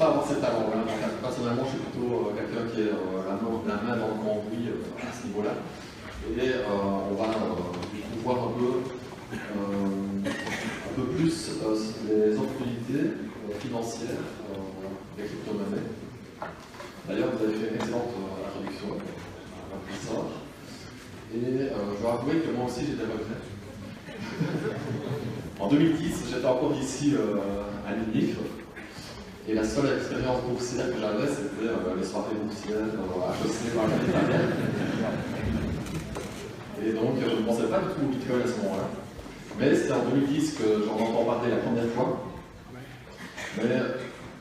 pas avoir ces talents-là. Personnellement, je suis plutôt quelqu'un qui est la main dans le cambouis à ce niveau-là. Et on va du coup voir un peu plus les opportunités financières des crypto-monnaies. D'ailleurs, vous avez fait une excellente introduction à ça. Et je dois avouer que moi aussi j'ai des regrets. En 2010, j'étais encore ici à l'UNIF. Et la seule expérience boursière que j'avais, c'était les soirées boursières à HEC par l'année. Et donc, je ne pensais pas du tout au Bitcoin à ce moment-là. Mais c'est en 2010 que j'en entends parler la première fois. Mais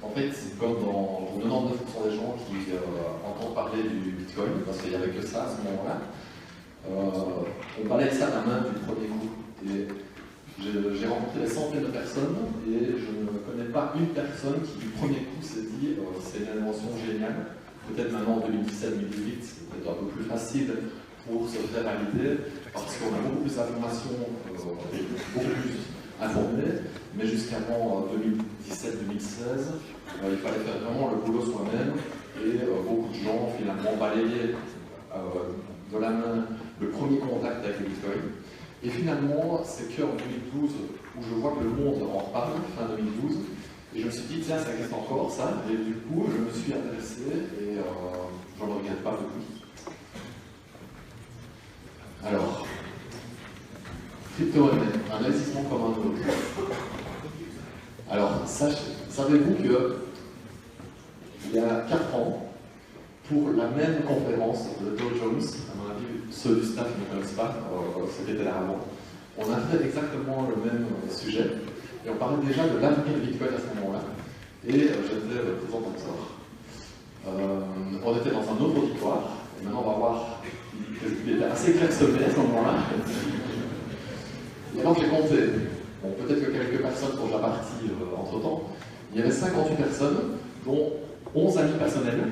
en fait, c'est comme dans 99% des gens qui entendent parler du Bitcoin, parce qu'il n'y avait que ça à ce moment-là, on balaye ça à la main du premier coup. Et j'ai rencontré des centaines de personnes et je ne connais pas une personne qui du premier coup s'est dit c'est une invention géniale. Peut-être maintenant en 2017-2018, c'est peut-être un peu plus facile pour se faire à l'idée parce qu'on a beaucoup plus d'informations, beaucoup plus informés, mais jusqu'avant 2017-2016, il fallait faire vraiment le boulot soi-même et beaucoup de gens finalement balayaient de la main le premier contact avec le Bitcoin. Et finalement, c'est qu'en 2012 où je vois que le monde en reparle, fin 2012, et je me suis dit, tiens, ça existe encore, ça, et du coup, je me suis intéressé, et je ne regrette pas depuis. Alors, crypto-monnaie, un investissement comme un autre. Alors, savez-vous que il y a 4 ans, pour la même conférence de Dow Jones, à mon avis, ceux du staff ne connaissent pas, ceux qui étaient là avant, on a fait exactement le même sujet, et on parlait déjà de l'avenir du Bitcoin à ce moment-là, et j'étais le présentateur. On était dans un autre auditoire, et maintenant on va voir qu'il était assez clairsemé à ce moment-là. Et donc j'ai compté, bon, peut-être que quelques personnes sont déjà parties entre-temps, il y avait 58 personnes, dont 11 amis personnels,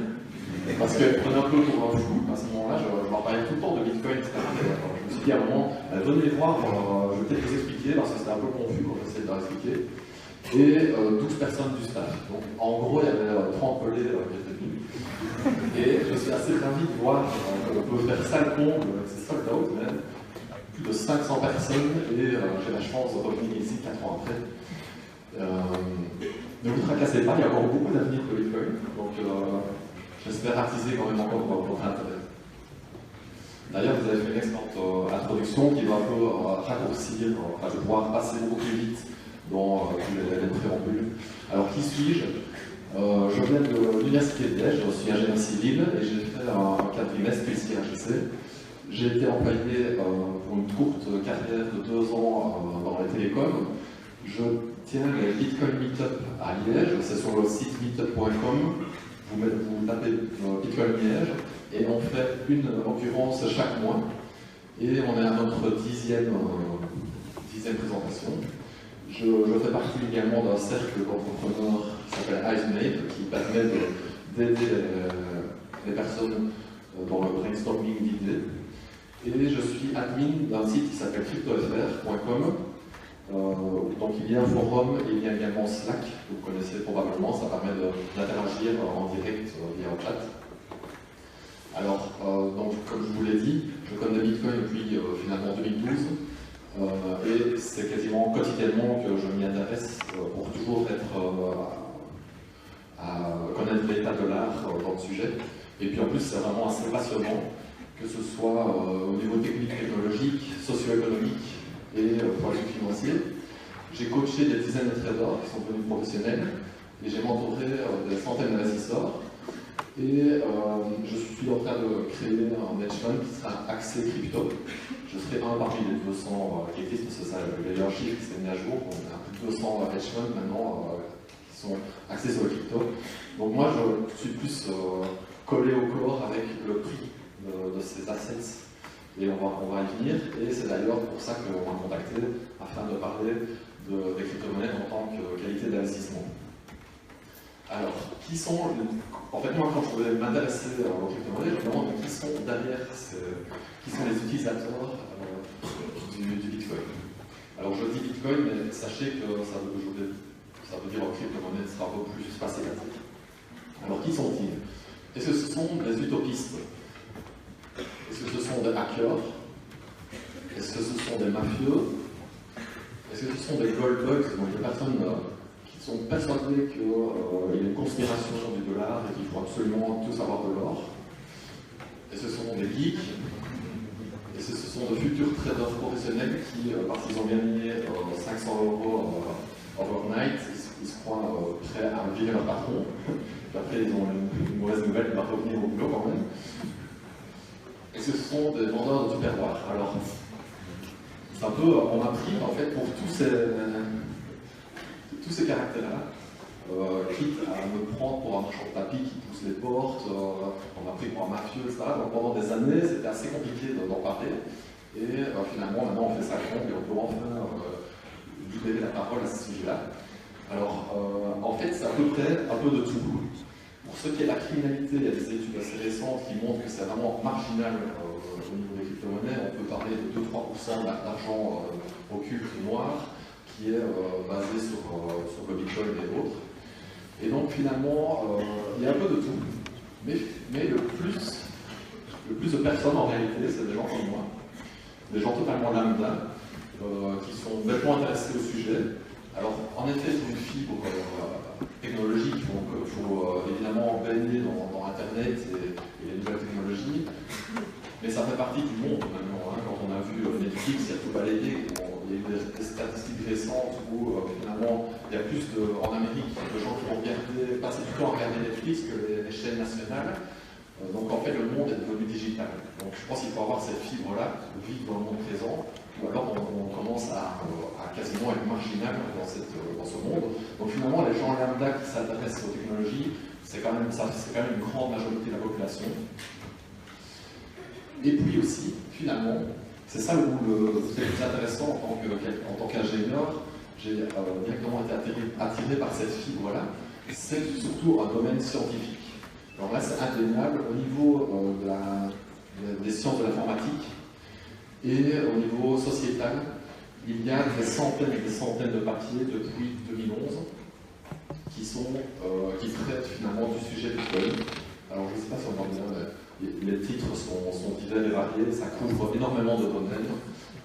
parce que prenez un peu pour un fou, à ce moment-là, je leur parlais tout le temps de Bitcoin, etc. Je me suis dit à un moment, venez voir, je vais peut-être vous expliquer, parce que c'était un peu confus quand j'essayais de leur expliquer. Et 12 personnes du staff. Donc en gros, il y avait 30 collègues qui étaient venus. Et je suis assez ravi de voir qu'on peut faire ça le comble, c'est sold out même, plus de 500 personnes, et j'ai la chance de revenir ici 4 ans après. Ne vous tracassez pas, il y a encore beaucoup d'avenir pour Bitcoin. Donc j'espère attiser quand même encore votre intérêt. D'ailleurs, vous avez fait une excellente introduction qui va un peu raccourcir, je vais pouvoir passer beaucoup plus vite dans les préambules. Alors, qui suis-je? Je viens de l'Université de Liège, je suis ingénieur civil et j'ai fait un quadrimestre ici à HEC. J'ai été employé pour une courte carrière de 2 ans dans les télécoms. Je tiens les Bitcoin Meetup à Liège, c'est sur le site meetup.com. Vous tapez Bitcoin Liège et on fait une occurrence chaque mois. Et on est à notre 10e présentation. Je fais partie également d'un cercle d'entrepreneurs qui s'appelle EyesMade, qui permet d'aider les personnes dans le brainstorming d'idées. Et je suis admin d'un site qui s'appelle cryptofr.com. Donc il y a un forum et il y a également Slack, que vous connaissez probablement, ça permet d'interagir en direct via un chat. Alors, donc, comme je vous l'ai dit, je connais Bitcoin depuis finalement 2012 et c'est quasiment quotidiennement que je m'y intéresse pour toujours être à connaître l'état de l'art dans le sujet. Et puis en plus, c'est vraiment assez passionnant, que ce soit au niveau technique, technologique, socio-économique et point de vue financier. J'ai coaché des dizaines de traders qui sont devenus professionnels et j'ai mentoré des centaines d'investisseurs. Et je suis en train de créer un hedge fund qui sera axé crypto. Je serai un parmi les 200 qui existent, parce que ça, il y a un chiffre qui s'est mis à jour. On a plus de 200 hedge funds maintenant qui sont axés sur le crypto. Donc moi, je suis plus collé au corps avec le prix de ces assets. Et on va y venir, et c'est d'ailleurs pour ça qu'on m'a contacté, afin de parler des crypto-monnaies en tant que qualité d'investissement. Alors, qui sont... En fait, moi, quand je voulais m'intéresser aux crypto-monnaies, je me demande qui sont derrière, qui sont les utilisateurs du Bitcoin. Alors, je dis Bitcoin, mais sachez que ça veut dire crypto-monnaie, ce sera un peu plus facile à dire. Alors qui sont-ils? Est-ce que ce sont des utopistes? Est-ce que ce sont des hackers? Est-ce que ce sont des mafieux? Est-ce que ce sont des gold bugs, donc des personnes qui sont persuadées qu'il y a une conspiration sur du dollar et qu'il faut absolument tous avoir de l'or? Est-ce que ce sont des geeks? Est-ce que ce sont de futurs traders professionnels qui, parce qu'ils ont gagné 500 € overnight, ils se croient prêts à virer leur patron, puis après ils ont une mauvaise nouvelle, ils vont revenir au boulot quand même? Est-ce que ce sont des vendeurs de tupperware? Alors, c'est un peu, on a pris en fait pour tous ces caractères-là, quitte à me prendre pour un marchand de tapis qui pousse les portes, on a pris pour un mafieux, etc. Donc pendant des années, c'était assez compliqué d'en parler. Et finalement, maintenant on fait ça et on peut enfin libérer la parole à ce sujet-là. Alors, en fait, c'est à peu près un peu de tout. Pour ce qui est de la criminalité, il y a des études assez récentes qui montrent que c'est vraiment marginal au niveau des crypto-monnaies. On peut parler de 2-3% d'argent occulte noir qui est basé sur le Bitcoin et autres. Et donc finalement, il y a un peu de tout. Mais le plus de personnes en réalité, c'est des gens comme moi, des gens totalement lambda, qui sont bêtement intéressés au sujet. Alors, en effet, c'est une fibre technologique, donc il faut évidemment baigner dans Internet et les nouvelles technologies, mais ça fait partie du monde maintenant. Hein. Quand on a vu Netflix, il y a tout balayé, il y a eu des statistiques récentes où finalement il y a plus en Amérique de gens qui vont passer du temps à regarder Netflix que les chaînes nationales. Donc en fait, le monde est devenu digital. Donc je pense qu'il faut avoir cette fibre-là, vivre dans le monde présent, ou alors on commence à quasiment être marginal dans ce monde. Donc finalement, les gens lambda qui s'intéressent aux technologies, c'est quand même une grande majorité de la population. Et puis aussi, finalement, c'est ça où c'est le plus intéressant en tant qu'ingénieur, j'ai directement été attiré par cette fibre-là, c'est surtout un domaine scientifique. Alors là, c'est indéniable au niveau des sciences de l'informatique et au niveau sociétal. Il y a des centaines et des centaines de papiers depuis 2011 qui traitent finalement du sujet Bitcoin. Alors je ne sais pas si on en bien, mais les titres sont divers et variés, ça couvre énormément de domaines.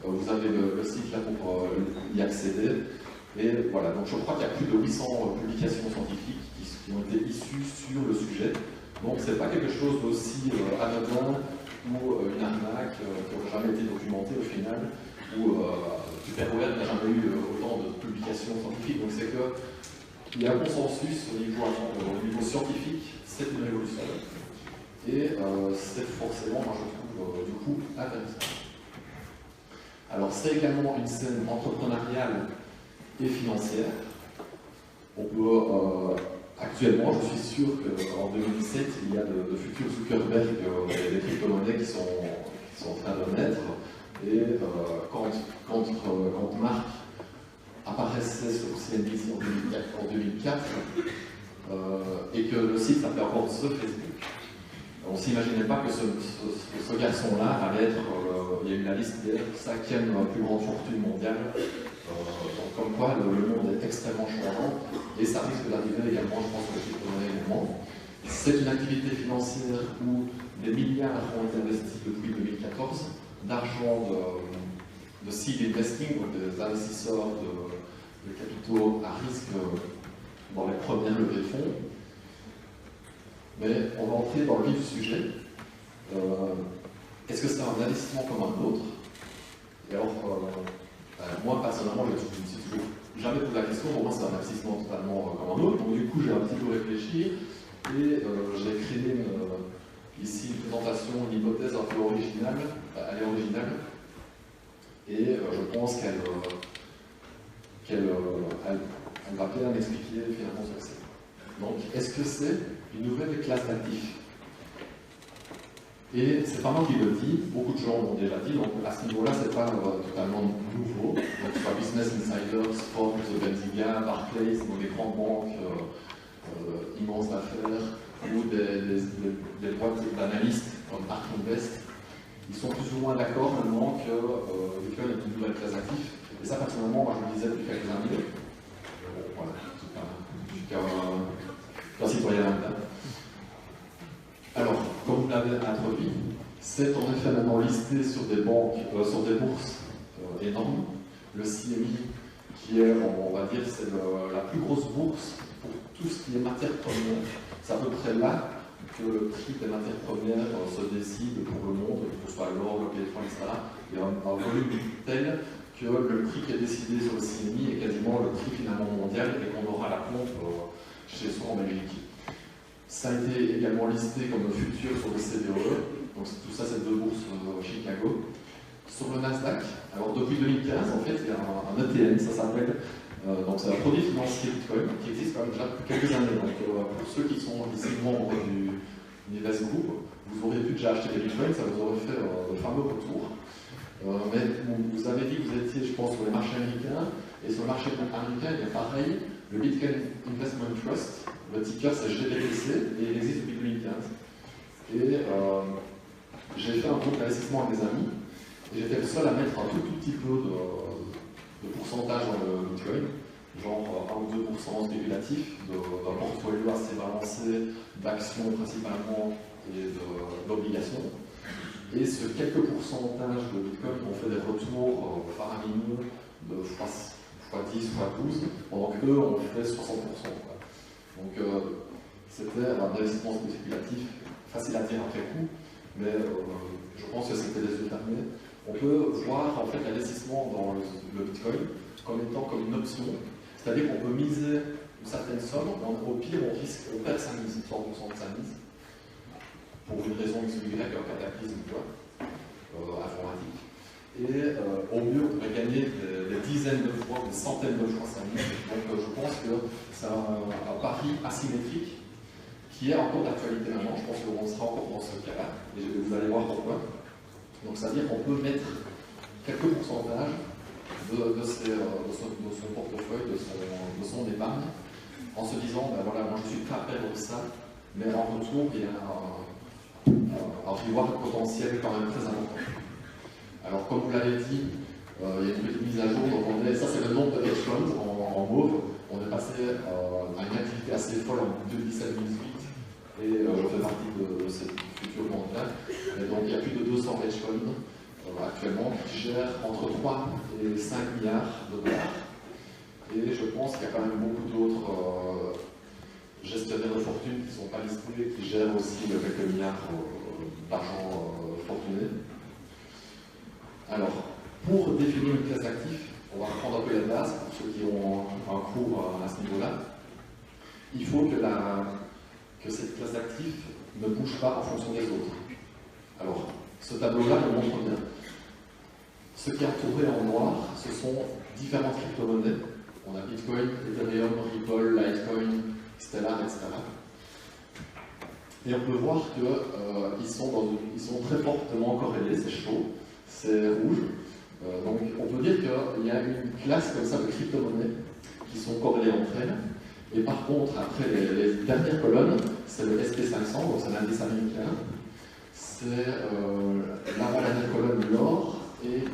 Vous avez le site là pour y accéder. Et voilà, donc je crois qu'il y a plus de 800 publications scientifiques qui ont été issues sur le sujet. Donc c'est pas quelque chose d'aussi anodin ou une arnaque qui n'aurait jamais été documentée au final, ou Tupperware n'a jamais eu autant de publications scientifiques. Donc c'est qu'il y a un consensus au niveau scientifique, c'est une révolution. Et c'est forcément, moi je trouve, du coup, intéressant. Alors c'est également une scène entrepreneuriale et financière. On peut actuellement, je suis sûr qu'en 2017, il y a de futurs Zuckerberg, des crypto-monnaies qui sont en train de naître. Et quand Mark apparaissait sur CNBC en 2004, et que le site s'appelait encore The Facebook, on ne s'imaginait pas que ce garçon-là allait être, il y a eu la liste des 5e plus grande fortune mondiale. Donc comme quoi le monde est extrêmement changeant et ça risque d'arriver également, je pense, que le crypto-monnaie également. C'est une activité financière où des milliards ont été investis depuis 2014 d'argent de seed investing, donc des investisseurs de capitaux à risque dans les premières levées de fonds. Mais on va entrer dans le vif du sujet. Est-ce que c'est un investissement comme un autre? Et alors, moi personnellement, je me suis toujours jamais posé la question. Pour moi, c'est un investissement totalement comme un autre. Donc du coup, j'ai un petit peu réfléchi et j'ai créé ici une présentation, une hypothèse un peu originale. Elle est originale et je pense qu'elle va bien expliquer finalement ce que c'est. Donc, est-ce que c'est une nouvelle classe d'actifs? Et c'est pas moi qui le dis, beaucoup de gens l'ont déjà dit, donc à ce niveau-là, c'est pas totalement nouveau. Donc, soit Business Insider, Forbes, Benzinga, Barclays, donc des grandes banques immenses d'affaires, ou des boîtes d'analystes comme Ark Invest, ils sont plus ou moins d'accord maintenant que Bitcoin est une nouvelle classe d'actifs. Et ça, personnellement, moi je le disais depuis quelques années. Bon, voilà, je suis qu'un citoyen lambda. C'est en effet maintenant listé sur des banques, sur des bourses énormes. Le CME, qui est, on va dire, c'est la plus grosse bourse pour tout ce qui est matière première. C'est à peu près là que le prix des matières premières se décide pour le monde, que ce soit l'or, le pétrole, etc. Il y a un volume tel que le prix qui est décidé sur le CME est quasiment le prix finalement mondial et qu'on aura la pompe chez soi en Belgique. Ça a été également listé comme futur sur le CBOE, donc tout ça c'est deux bourses Chicago. Sur le Nasdaq, alors depuis 2015 en fait il y a un ETN, ça s'appelle, donc c'est un produit financier Bitcoin qui existe quand même déjà depuis quelques années. Donc pour ceux qui sont ici membres du Nives Group, vous aurez pu déjà acheter des Bitcoins, ça vous aurait fait le fameux retour. Mais vous avez dit que vous étiez, je pense, sur les marchés américains, et sur le marché américain, il y a pareil, le Bitcoin Investment Trust, le ticker c'est GBTC, et il existe depuis 2015. Et j'ai fait un groupe d'investissement avec des amis, et j'étais le seul à mettre un tout petit peu de pourcentage dans le Bitcoin, genre 1 ou 2% spéculatif, d'un portfolio assez balancé d'actions principalement et d'obligations. Et ce quelques pourcentages de Bitcoin ont fait des retours faramineux de x10, x12, pendant qu'eux ont fait 60%. Quoi. Donc c'était un investissement spéculatif, facile à dire après coup, mais je pense que c'était des yeux fermés. On peut voir en fait l'investissement dans le Bitcoin comme étant comme une option, c'est-à-dire qu'on peut miser une certaine somme, au pire on perd sa mise, 100% de sa mise, pour une raison X ou Y, un cataclysme informatique. Et au mieux, on pourrait gagner des dizaines de fois, des centaines de fois sa mise. Donc je pense que c'est un pari asymétrique qui est encore d'actualité maintenant. Je pense qu'on sera encore dans ce cas-là, et vous allez voir pourquoi. Donc ça veut dire qu'on peut mettre quelques pourcentages de son portefeuille, de son épargne, en se disant, ben voilà, moi je suis prêt à perdre ça, mais en retour, il y a un reward potentiel quand même très important. Alors comme vous l'avez dit, il y a une petite mise à jour, donc ça c'est le nombre de hedge funds en mauve. On est passé à une activité assez folle en 2017-2018, et je fais partie de cette future mondiale. Et donc il y a plus de 200 hedge funds actuellement qui gèrent entre 3 et 5 milliards de dollars. Et je pense qu'il y a quand même beaucoup d'autres gestionnaires de fortune qui ne sont pas listés, qui gèrent aussi quelques milliards d'argent fortuné. Alors, pour définir une classe d'actifs, on va reprendre un peu la base pour ceux qui ont un cours à ce niveau-là. Il faut que cette classe d'actifs ne bouge pas en fonction des autres. Alors, ce tableau-là le montre bien. Ce qui est entouré en noir, ce sont différentes crypto-monnaies. On a Bitcoin, Ethereum, Ripple, Litecoin, Stellar, etc. Et on peut voir qu'ils sont très fortement corrélés, c'est chaud, c'est rouge. Donc on peut dire qu'il y a une classe comme ça de crypto-monnaies qui sont corrélées entre elles. Et par contre, après les dernières colonnes, c'est le SP500, donc c'est l'indice américain. C'est la dernière colonne l'or et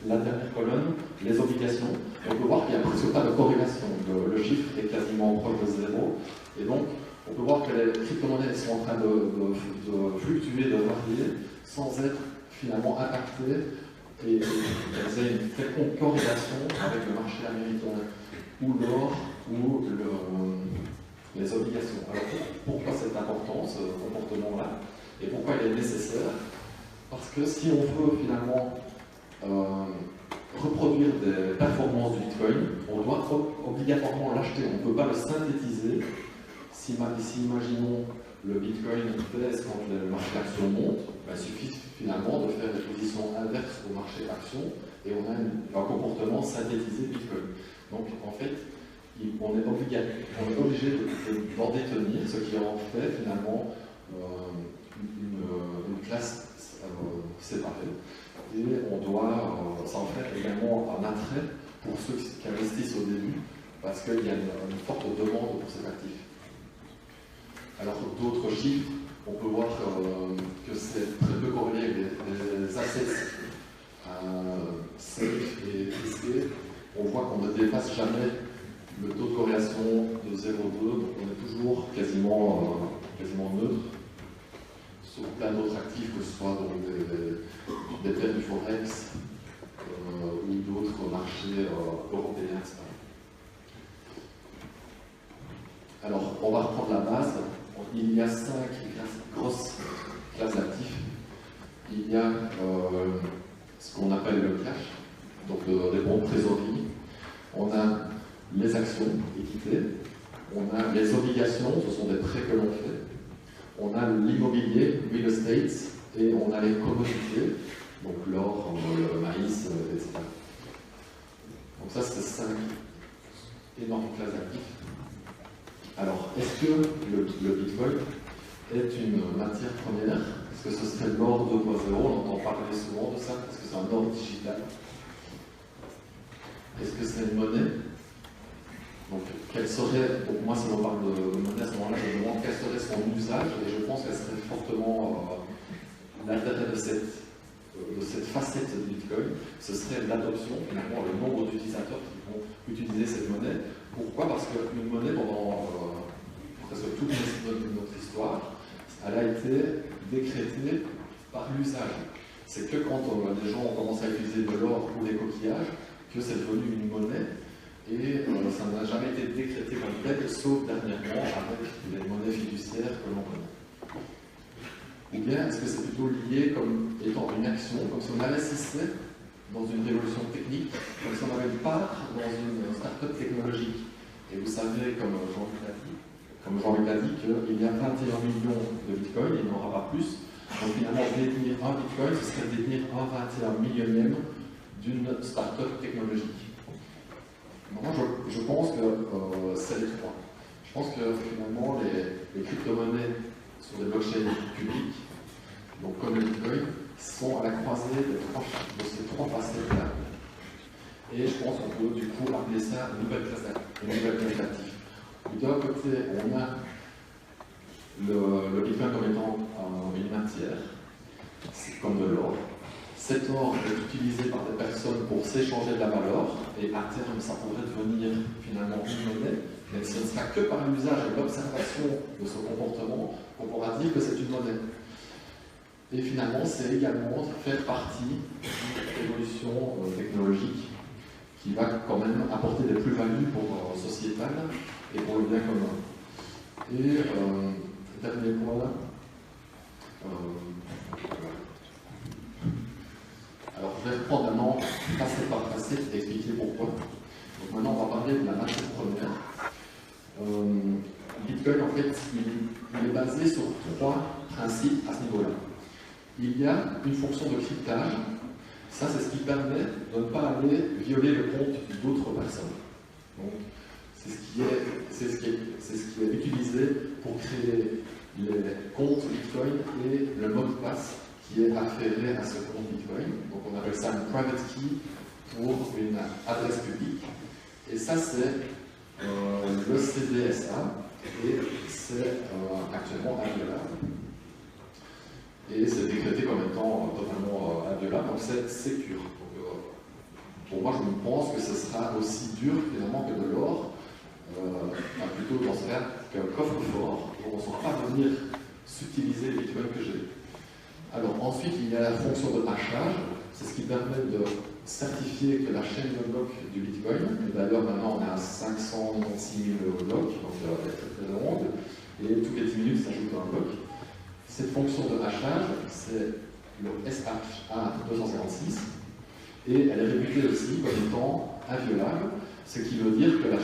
la dernière colonne les obligations. Et on peut voir qu'il n'y a presque pas de corrélation. Le chiffre est quasiment proche de zéro. Et donc, on peut voir que les crypto-monnaies sont en train de fluctuer, de varier, sans être finalement impactées et qu'elles aient une quelconque corrélation avec le marché américain ou l'or ou les obligations. Alors pourquoi c'est important ce comportement-là et pourquoi il est nécessaire? Parce que si on veut finalement reproduire des performances du Bitcoin, on doit obligatoirement l'acheter, on ne peut pas le synthétiser. Si imaginons le Bitcoin baisse quand le marché action monte, il suffit finalement de faire des positions inverses au marché action et on a un comportement synthétisé Bitcoin. Donc en fait, on est obligé d'en détenir, ce qui en fait finalement une classe séparée. Et ça en fait également un attrait pour ceux qui investissent au début, parce qu'il y a une forte demande pour cet actif. Alors d'autres chiffres, on peut voir que c'est très peu corrélé avec les assets safe et risqués. On voit qu'on ne dépasse jamais le taux de corrélation de 0,2, donc on est toujours quasiment neutre sur plein d'autres actifs, que ce soit donc des terres du Forex ou d'autres marchés européens, etc. Alors, on va reprendre la base. Il y a 5 grosses classes d'actifs. Il y a ce qu'on appelle le cash, donc les bons de trésorerie. On a les actions, équité. On a les obligations, ce sont des prêts que l'on fait. On a l'immobilier, real estate, et on a les commodités, donc l'or, le maïs, etc. Donc ça, c'est 5 énormes classes d'actifs. Alors, est-ce que le Bitcoin est une matière première? Est-ce que ce serait l'or 2.0? On entend parler souvent de ça. Est-ce que c'est un or digital? Est-ce que c'est une monnaie? Donc, quel serait, pour moi, si on parle de monnaie à ce moment-là, je me demande quel serait son usage, et je pense qu'elle serait fortement l'intérêt de cette facette du Bitcoin, ce serait l'adoption, finalement, le nombre d'utilisateurs qui vont utiliser cette monnaie. Pourquoi? Parce qu'une monnaie, pendant presque toute notre histoire, elle a été décrétée par l'usage. C'est que quand les gens ont commencé à utiliser de l'or ou des coquillages, que c'est devenu une monnaie, et ça n'a jamais été décrété comme tel, sauf dernièrement avec les monnaies fiduciaires que l'on connaît. Ou bien est-ce que c'est plutôt lié comme étant une action, comme si on investissait dans une révolution technique, comme si on avait une part dans une start-up technologique? Et vous savez, comme Jean-Luc l'a dit, qu'il y a 21 millions de bitcoins, il n'y en aura pas plus. Donc finalement, détenir un bitcoin, ce serait détenir un 21 millionième d'une start-up technologique. Moi, je pense que c'est les trois. Je pense que finalement, les crypto-monnaies sur des blockchains publiques, donc comme le Bitcoin, sont à la croisée de ces trois facettes-là. Et je pense qu'on peut du coup appeler ça une nouvelle classe d'actifs. D'un côté, on a le Bitcoin comme étant une matière, c'est comme de l'or. Cet or est utilisé par des personnes pour s'échanger de la valeur, et à terme, ça pourrait devenir finalement une monnaie, mais ce ne sera que par l'usage et l'observation de ce comportement qu'on pourra dire que c'est une monnaie. Et finalement, c'est également faire partie d'une évolution technologique qui va quand même apporter des plus-values pour sociétales et pour le bien commun. Et dernier point là. Alors, je vais reprendre maintenant facette par facette et expliquer pourquoi. Donc maintenant, on va parler de la matière première. Bitcoin, en fait, il est basé sur 3 principes à ce niveau-là. Il y a une fonction de cryptage. Ça, c'est ce qui permet de ne pas aller violer le compte d'autres personnes. Donc, c'est ce qui est utilisé pour créer les comptes Bitcoin et le mot de passe qui est afféré à ce compte Bitcoin. Donc on appelle ça une private key pour une adresse publique. Et ça, c'est le CDSA, et c'est actuellement inviolable. Et c'est décrété comme étant totalement inviolable, donc c'est sécure. Pour moi, je pense que ce sera aussi dur finalement que de l'or, plutôt dans ce cas qu'un coffre-fort, où on ne saura pas venir subtiliser les bitcoins que j'ai. Alors ensuite, il y a la fonction de hachage, c'est ce qui permet de certifier que la chaîne de blocs du bitcoin, et d'ailleurs maintenant on est à 596 000 blocs, donc elle est très très longue, et toutes les 10 minutes s'ajoute un bloc. Cette fonction de hachage, c'est le SHA-256, et elle est réputée aussi comme étant inviolable, ce qui veut dire que la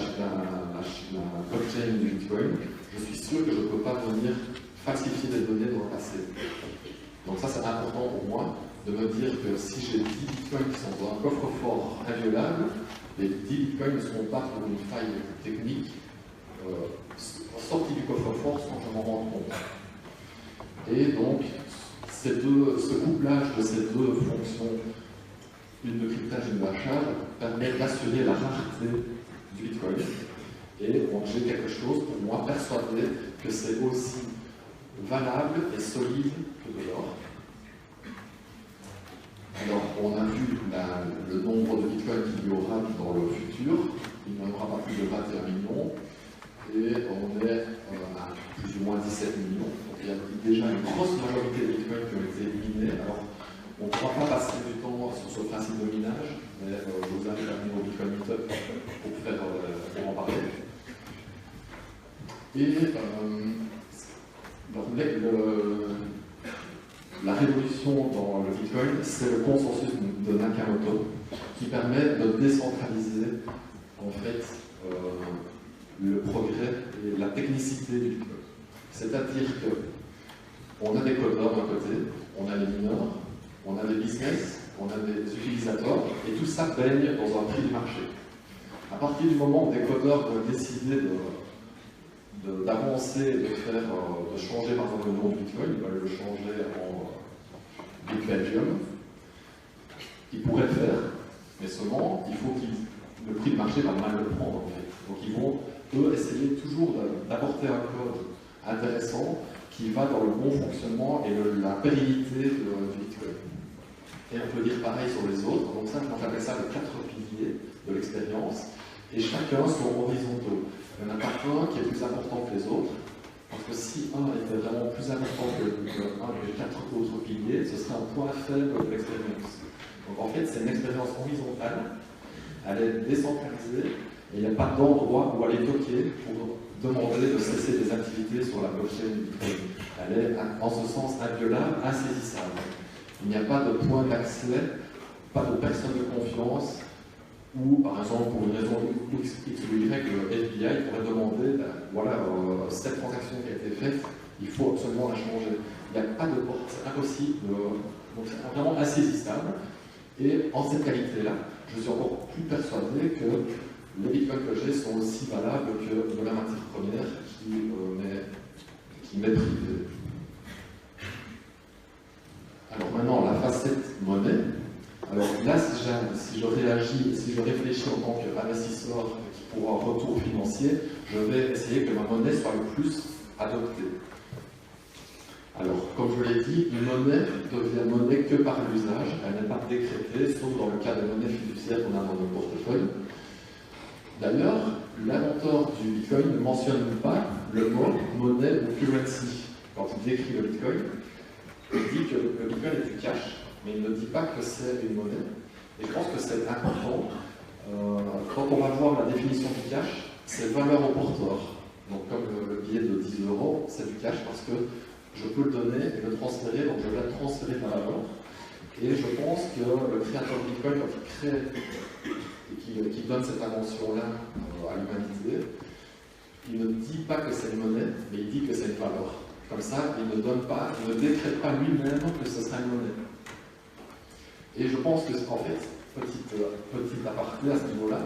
blockchain du bitcoin, je suis sûr que je ne peux pas venir falsifier des données dans le passé. Donc ça, c'est important pour moi de me dire que si j'ai 10 bitcoins qui sont dans un coffre-fort inviolable, les 10 bitcoins ne seront pas pour une faille technique sortie du coffre-fort sans que je m'en rende compte. Et donc, ce couplage de ces deux fonctions, une de cryptage et une de hachage, permet d'assurer la rareté du bitcoin. Et donc j'ai quelque chose pour moi persuadé que c'est aussi valable et solide que de l'or. Alors, on a vu le nombre de bitcoins qu'il y aura dans le futur. Il n'y en aura pas plus de 21 millions. Et on est à plus ou moins 17 millions. Donc, il y a déjà une grosse majorité de Et la révolution dans le Bitcoin, c'est le consensus de Nakamoto qui permet de décentraliser en fait le progrès et la technicité du Bitcoin. C'est-à-dire qu'on a des codeurs d'un côté, on a les mineurs, on a des business, on a des utilisateurs, et tout ça baigne dans un prix du marché. À partir du moment où des codeurs doivent décider d'avancer, de changer par exemple le nom du Bitcoin, ils veulent le changer en Bitcoinium, ils pourraient le faire, mais seulement il faut que le prix du marché va mal le prendre en fait. Donc ils vont, eux, essayer toujours d'apporter un code intéressant qui va dans le bon fonctionnement et la pérennité du Bitcoin. Et on peut dire pareil sur les autres, donc ça, on appelle ça les 4 piliers de l'expérience, et chacun sont horizontaux. Il n'y en a pas un qui est plus important que les autres, parce que si un était vraiment plus important que un des 4 autres piliers, ce serait un point faible de l'expérience. Donc en fait, c'est une expérience horizontale, elle est décentralisée, et il n'y a pas d'endroit où aller toquer pour demander de cesser des activités sur la blockchain du Bitcoin. Elle est en ce sens inviolable, insaisissable. Il n'y a pas de point d'accès, pas de personne de confiance, ou par exemple pour une raison X ou Y, le FBI pourrait demander, voilà, cette transaction qui a été faite, il faut absolument la changer. Il n'y a pas de porte, c'est impossible, donc c'est vraiment insaisissable. Et en cette qualité-là, je suis encore plus persuadé que les bitcoins que j'ai sont aussi valables que de la matière première qui m'est privée. Alors maintenant, la facette monnaie. Alors là, si je réagis, si je réfléchis en tant qu'investisseur qui pourra un retour financier, je vais essayer que ma monnaie soit le plus adoptée. Alors, comme je l'ai dit, une monnaie devient monnaie que par l'usage, elle n'est pas décrétée, sauf dans le cas des monnaies fiduciaires qu'on a dans notre portefeuille. D'ailleurs, l'inventeur du Bitcoin ne mentionne pas le mot monnaie ou currency quand il décrit le Bitcoin. Il dit que le Bitcoin est du cash, mais il ne dit pas que c'est une monnaie. Et je pense que c'est important. Quand on va voir la définition du cash, c'est valeur au porteur. Donc comme le billet de 10 €, c'est du cash parce que je peux le donner et le transférer, donc je vais transférer de la valeur. Et je pense que le créateur de Bitcoin, quand il crée et qui donne cette invention-là à l'humanité, il ne dit pas que c'est une monnaie, mais il dit que c'est une valeur. Comme ça, il ne donne pas, il ne décrète pas lui-même que ce sera une monnaie. Et je pense que, en fait, petit aparté à ce niveau-là,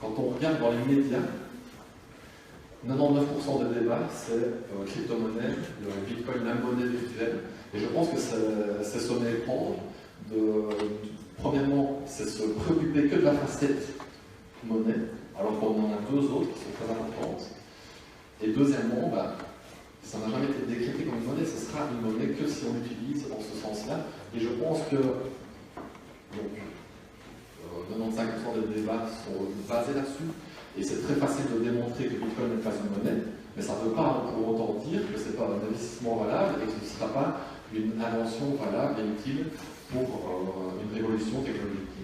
quand on regarde dans les médias, 99% des débats, c'est crypto-monnaie, le Bitcoin, la monnaie virtuelle. Et je pense que c'est se méprendre. Premièrement, c'est se préoccuper que de la facette monnaie, alors qu'on en a deux autres qui sont très importantes. Et deuxièmement, ça n'a jamais été décrété comme une monnaie, ce sera une monnaie que si on l'utilise dans ce sens-là. Et je pense que 95% des débats sont basés là-dessus. Et c'est très facile de démontrer que Bitcoin n'est pas une monnaie, mais ça ne veut pas pour autant dire que ce n'est pas un investissement valable et que ce ne sera pas une invention valable et utile pour une révolution technologique.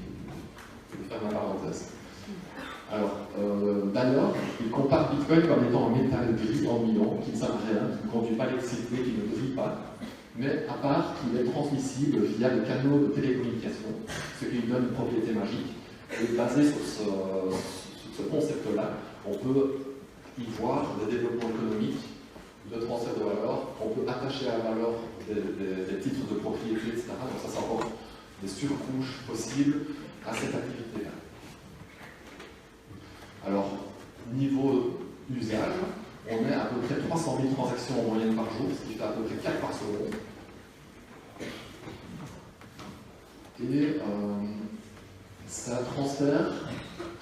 Je vais faire ma parenthèse. Alors, d'ailleurs, il compare Bitcoin comme étant un métal gris ennuyant, qui ne sert à rien, qui ne conduit pas l'électricité, qui ne brille pas, mais à part qu'il est transmissible via les canaux de télécommunication, ce qui lui donne une propriété magique. Et basé sur ce concept-là, on peut y voir des développements économiques, de transfert de valeur, on peut attacher à la valeur des titres de propriété, etc. Donc ça, c'est encore des surcouches possibles à cette activité-là. Alors, niveau usage, on est à peu près 300 000 transactions en moyenne par jour, ce qui fait à peu près 4 par seconde. Et ça transfère,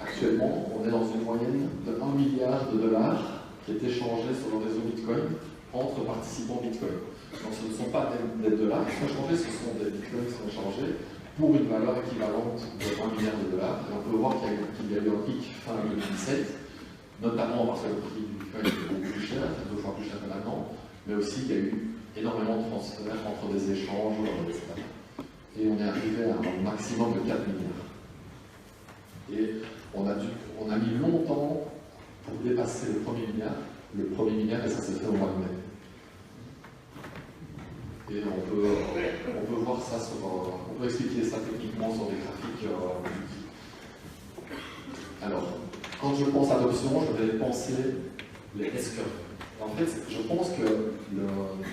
actuellement, on est dans une moyenne de 1 milliard de dollars qui est échangé sur le réseau Bitcoin entre participants Bitcoin. Donc ce ne sont pas des dollars qui sont échangés, ce sont des Bitcoins qui sont échangés pour une valeur équivalente de 1 milliard de dollars. Et on peut voir qu'il y a eu un pic fin 2017, notamment parce que le prix du Bitcoin est beaucoup plus cher, c'est 2 fois plus cher que maintenant, mais aussi il y a eu énormément de transferts entre des échanges, etc. Et on est arrivé à un maximum de 4 milliards. Et on a mis longtemps pour dépasser le premier milliard. le premier milliard, et ça s'est fait au mois de mai. Et on peut voir ça on peut expliquer ça techniquement sur des graphiques. Alors, quand je pense adoption, je vais penser les S-curves. En fait, je pense que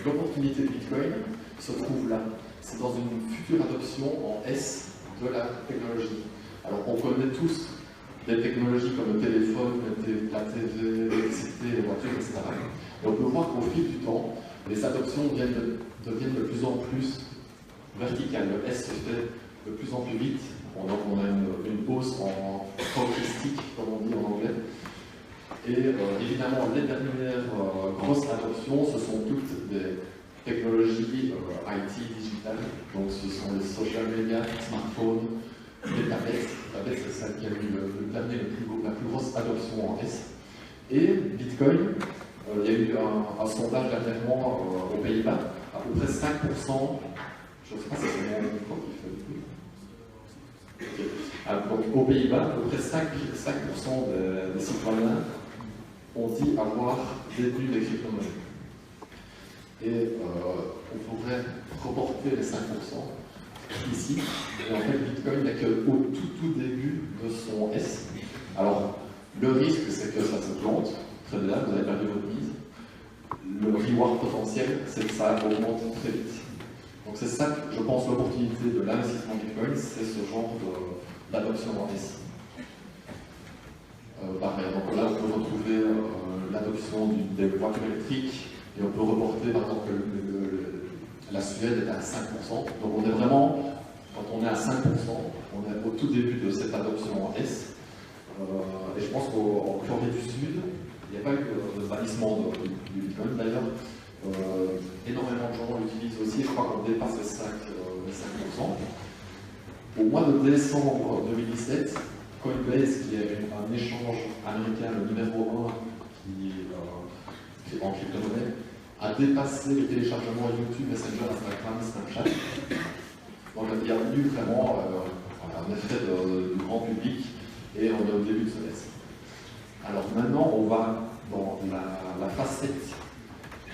l'opportunité de Bitcoin se trouve là. C'est dans une future adoption en S de la technologie. Alors, on connaît tous des technologies comme le téléphone, la TV, l'électricité, les voitures, etc. Et on peut voir qu'au fil du temps, les adoptions deviennent de plus en plus verticales. Le S se fait de plus en plus vite. On a une hausse en hockey-stick, comme on dit en anglais. Et évidemment, les dernières grosses adoptions, ce sont toutes des technologies IT digitales. Donc ce sont les social media, smartphones, les tablettes. Les tablettes, c'est celle qui a eu la plus grosse adoption en S. Et Bitcoin, il y a eu un sondage dernièrement aux Pays-Bas, à peu près 5%, je ne sais pas si c'est mon micro qui fait du bruit. Okay. Donc aux Pays-Bas, à peu près 5% des citoyens ont dit avoir détenu des crypto-monnaies. Et on pourrait reporter les 5% ici, et en fait Bitcoin n'est qu'au tout début de son S. Alors, le risque, c'est que ça se plante, très bien, vous avez perdu votre mise. Le reward potentiel, c'est que ça augmente très vite. Donc c'est ça que je pense l'opportunité de l'investissement Bitcoin, c'est ce genre d'adoption en S. Pareil, donc là on peut retrouver l'adoption des voitures électriques, et on peut reporter par exemple que la Suède est à 5%. Donc on est vraiment, quand on est à 5%, on est au tout début de cette adoption en S. Et je pense qu'en Corée du Sud, il n'y a pas eu de bannissement du Bitcoin d'ailleurs. Énormément de gens l'utilisent aussi, je crois qu'on dépasse les 5%. Au mois de décembre 2017, Coinbase, qui est un échange américain, le numéro 1 qui est en crypto-monnaie, a dépassé les téléchargements YouTube, Messenger, Instagram, Snapchat. Donc il y a eu vraiment un effet de grand public, et on est au début de ce test. Alors maintenant, on va dans la facette,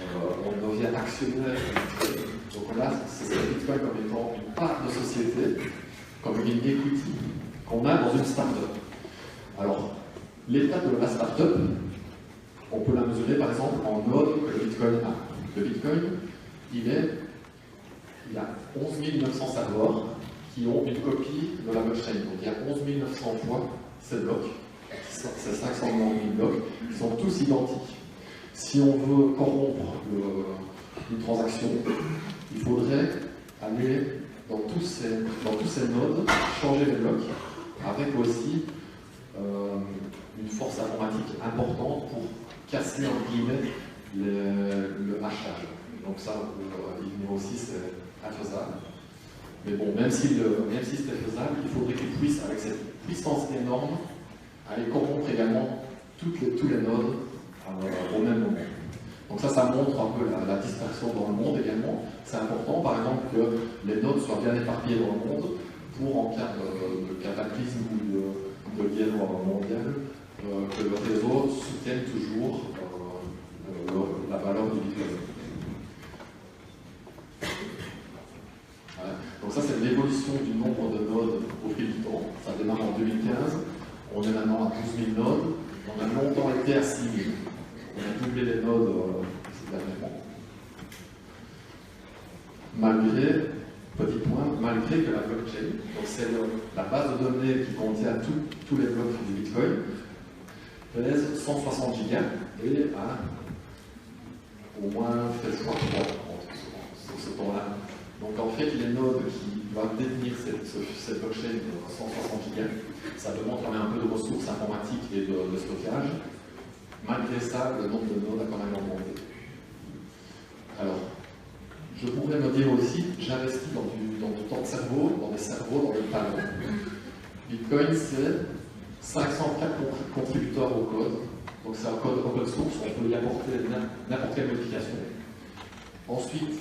on devient actionnaire de Bitcoin. Donc là, c'est Bitcoin comme étant une part de société, comme une equity qu'on a dans une start-up. Alors, l'état de la start-up, on peut la mesurer par exemple en nodes que le Bitcoin a. Le Bitcoin, il y a 11 900 serveurs qui ont une copie de la blockchain. Donc il y a 11 900 fois ces blocs, ces 500 000 blocs, qui sont tous identiques. Si on veut corrompre une transaction, il faudrait aller dans tous ces nodes, changer les blocs, avec aussi une force informatique importante pour casser en guillemets le hachage. Donc ça, aussi, c'est infaisable. Mais bon, même si c'était faisable, il faudrait qu'il puisse, avec cette puissance énorme, aller corrompre également tous les nodes au même moment. Donc ça montre un peu la dispersion dans le monde également. C'est important, par exemple, que les nodes soient bien éparpillées dans le monde pour, en cas de cataclysme ou de guerre mondiale, que le réseau soutienne toujours la valeur du Bitcoin. Voilà. Donc ça, c'est l'évolution du nombre de nodes au fil du temps. Ça démarre en 2015. On est maintenant à 12 000 nodes. On a longtemps été à 6 000. On a doublé les nodes dernièrement. Malgré que la blockchain, donc c'est la base de données qui contient tous les blocs du Bitcoin, pèse 160 gigas et a au moins fait 3 sur ce temps-là. Donc en fait, les nodes qui doivent détenir cette blockchain de 160 gigas, ça demande quand même un peu de ressources informatiques et de stockage. Malgré ça, le nombre de nodes a quand même augmenté. Alors, je pourrais me dire aussi, j'investis dans du temps de cerveau, dans des cerveaux, dans des talents. Bitcoin, c'est 504 contributeurs au code. Donc c'est un code open source, on peut y apporter n'importe quelle modification. Ensuite,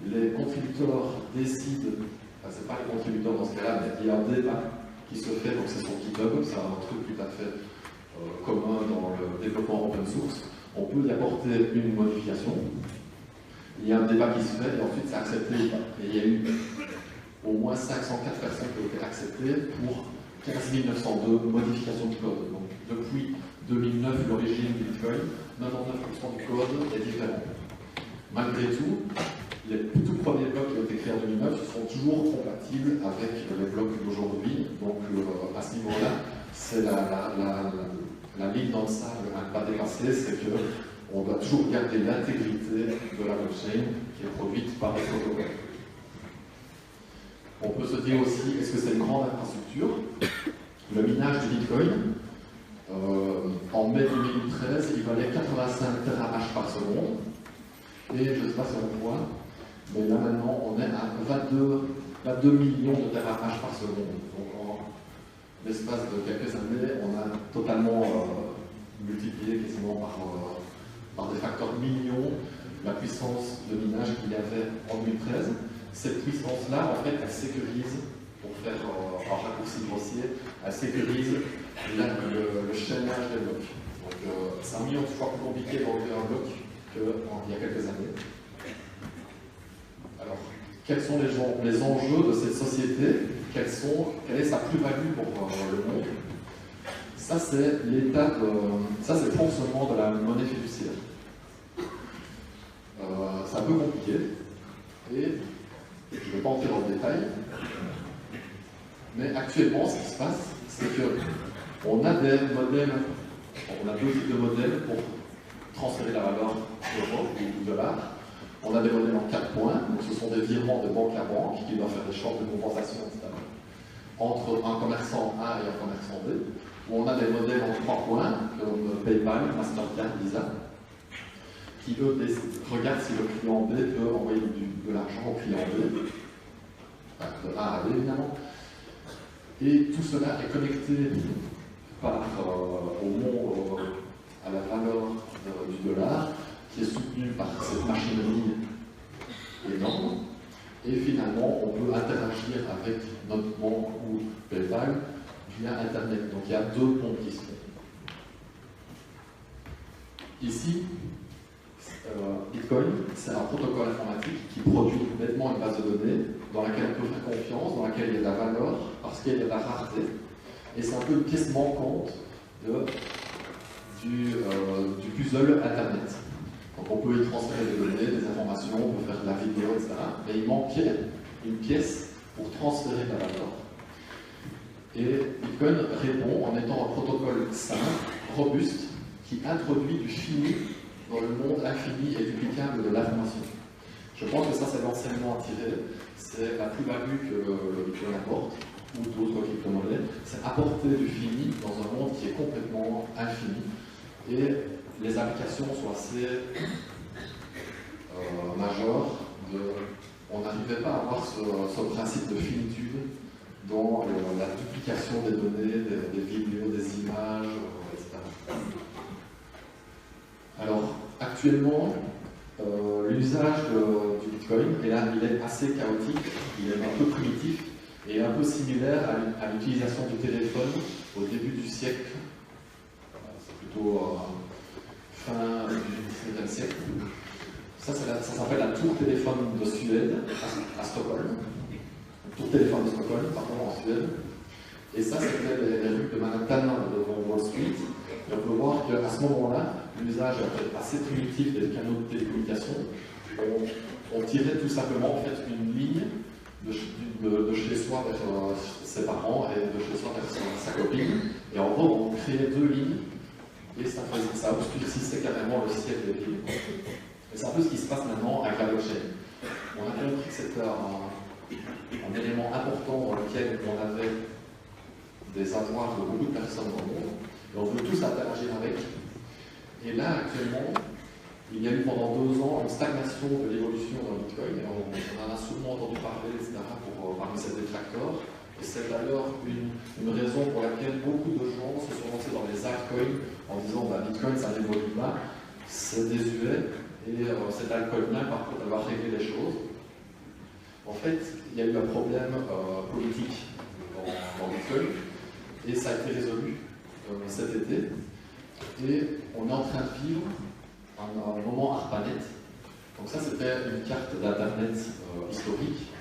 les contributeurs décident, enfin c'est pas les contributeurs dans ce cas-là, mais il y a un débat qui se fait, donc c'est sur GitHub, c'est un truc tout à fait commun dans le développement open source. On peut y apporter une modification. Il y a un débat qui se fait et ensuite c'est accepté ou pas. Et il y a eu au moins 504 personnes qui ont été acceptées pour 15 902 modifications du code. Donc depuis 2009, l'origine du Bitcoin, 99% du code est différent. Malgré tout, les tout premiers blocs qui ont été créés en 2009 sont toujours compatibles avec les blocs d'aujourd'hui. Donc à ce niveau-là, c'est la ligne dans le sable à ne pas dépasser, c'est qu'on doit toujours garder l'intégrité de la blockchain qui est produite par les protocoles. On peut se dire aussi, est-ce que c'est une grande infrastructure? Le minage du Bitcoin, en mai 2013, il valait 85 terahash par seconde. Et je ne sais pas si on voit, mais là maintenant, on est à 22 millions de terahash par seconde. Donc en l'espace de quelques années, on a totalement multiplié quasiment par des facteurs millions la puissance de minage qu'il y avait en 2013. Cette puissance-là, en fait, elle sécurise, pour faire un raccourci grossier, elle sécurise le chaînage des blocs. Donc c'est un million de fois plus compliqué d'enlever un bloc qu'il y a quelques années. Alors, quels sont les enjeux de cette société? Quelle est sa plus-value pour le monde? Ça, c'est ça, c'est le fonctionnement de la monnaie fiduciaire. C'est un peu compliqué, et je ne vais pas entrer dans le détail, mais actuellement, ce qui se passe, c'est qu'on a des modèles, on a deux types de modèles pour transférer la valeur euro ou dollar. On a des modèles en 4 points, donc ce sont des virements de banque à banque qui doivent faire des chocs de compensation, etc. Entre un commerçant A et un commerçant B, où on a des modèles en 3 points, comme PayPal, Mastercard, Visa, qui eux regardent si le client B peut envoyer de l'argent au client B, enfin, de A à B évidemment. Et tout cela est connecté à la valeur du dollar, qui est soutenue par cette machinerie énorme. Et finalement, on peut interagir avec notre banque ou PayPal via Internet. Donc il y a 2 ponts qui se font. Ici, Bitcoin, c'est un protocole informatique qui produit bêtement une base de données dans laquelle on peut faire confiance, dans laquelle il y a de la valeur, parce qu'il y a de la rareté. Et c'est un peu une pièce manquante du puzzle Internet. Donc on peut y transférer des données, des informations, on peut faire de la vidéo, etc. Mais il manquait une pièce pour transférer de la valeur. Et Bitcoin répond en étant un protocole simple, robuste, qui introduit du fini dans le monde infini et duplicable de l'information. Je pense que ça, c'est l'enseignement à tirer, c'est la plus-value que le Bitcoin apporte, ou d'autres crypto-monnaies, c'est apporter du fini dans un monde qui est complètement infini. Et les applications sont assez majeures. On n'arrivait pas à avoir ce principe de finitude dans la duplication des données, des vidéos, des images, etc. Alors, actuellement, l'usage du Bitcoin, et là, il est assez chaotique, il est un peu primitif et un peu similaire à l'utilisation du téléphone au début du siècle. C'est plutôt fin du XIXe siècle. Ça s'appelle la tour téléphone de Suède, à Stockholm. La tour téléphone de Stockholm, pardon, en Suède. Et ça, c'était les rues de Manhattan devant Wall Street. Et on peut voir qu'à ce moment-là, l'usage assez primitif des canaux de télécommunication, on tirait tout simplement en fait une ligne de chez soi vers ses parents et de chez soi vers sa copine. Et en gros, on créait 2 lignes et ça obscurcissait carrément le ciel des lignes. Et c'est un peu ce qui se passe maintenant avec la blockchain. On a compris que c'était un élément important dans lequel on avait des avoirs de beaucoup de personnes dans le monde. Et on veut tous interagir avec. Et là, actuellement, il y a eu pendant 2 ans une stagnation de l'évolution dans le Bitcoin. Et on en a souvent entendu parler, etc., parmi ces détracteurs. Et c'est d'ailleurs une raison pour laquelle beaucoup de gens se sont lancés dans les altcoins en disant bah, Bitcoin, ça n'évolue pas, c'est désuet. Et cet altcoin-là, par contre, elle va régler les choses. En fait, il y a eu un problème politique dans Bitcoin. Et ça a été résolu cet été. Et on est en train de vivre un moment ARPANET. Donc ça, c'était une carte d'Internet historique.